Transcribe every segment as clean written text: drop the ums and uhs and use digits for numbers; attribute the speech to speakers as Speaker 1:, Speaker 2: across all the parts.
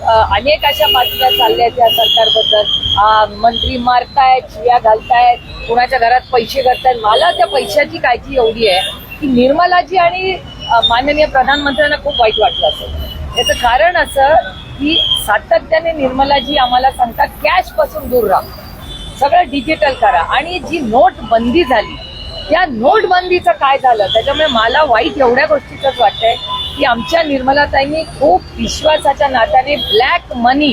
Speaker 1: अनेक अशा बातम्या चालल्या आहेत या सरकारबद्दल. मंत्री मारतायत, शिव्या घालतायत, कुणाच्या घरात पैसे करतायत. मला त्या पैशाची काळजी एवढी आहे की निर्मलाजी आणि माननीय प्रधानमंत्र्यांना खूप वाईट वाटलं असेल. याचं कारण असं की सातत्याने निर्मलाजी आम्हाला सांगतात कॅश पासून दूर राहा, सगळं डिजिटल करा. आणि जी नोटबंदी झाली त्या नोटबंदीचं काय झालं त्याच्यामुळे मला वाईट एवढ्या गोष्टीचंच वाटतंय की आमच्या निर्मलाताईंनी खूप विश्वासाच्या नात्याने ब्लॅक मनी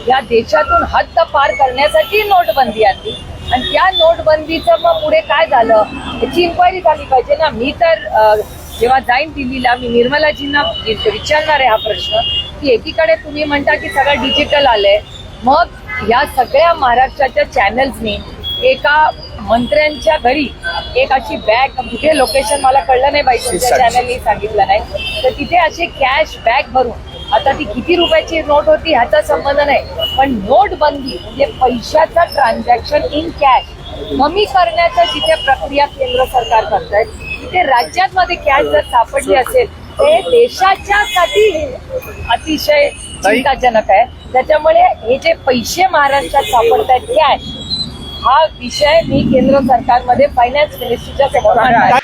Speaker 1: या देशातून हद्द पार करण्यासाठी नोटबंदी आणली. आणि त्या नोटबंदीचं मग पुढे काय झालं याची इन्क्वायरी झाली पाहिजे ना. मी तर जेव्हा जाईन दिल्लीला मी निर्मलाजींना विचारणार आहे हा प्रश्न की एकीकडे तुम्ही म्हणता की सगळं डिजिटल आलंय, मग या सगळ्या महाराष्ट्राच्या चॅनल्सनी एका मंत्र्यांच्या घरी एक अशी बॅग, कुठे लोकेशन मला कळलं नाही पाहिजे, तुमच्या चॅनलनी सांगितलं नाही, तर तिथे अशी कॅश बॅग भरून, आता ती किती रुपयाची नोट होती ह्याचा संबंध नाही, पण नोटबंदी म्हणजे पैशाचं ट्रान्झॅक्शन इन कॅश कमी करण्याचं जिथे प्रक्रिया केंद्र सरकार करतंय तिथे राज्यांमध्ये कॅश जर सापडली असेल ते देशाच्यासाठी अतिशय चिंताजनक आहे. त्याच्यामुळे हे जे पैसे महाराष्ट्रात सापडत आहेत कॅश, हा विषय मी केंद्र सरकारमध्ये फायनान्स मिनिस्ट्रीच्या समोर आणला.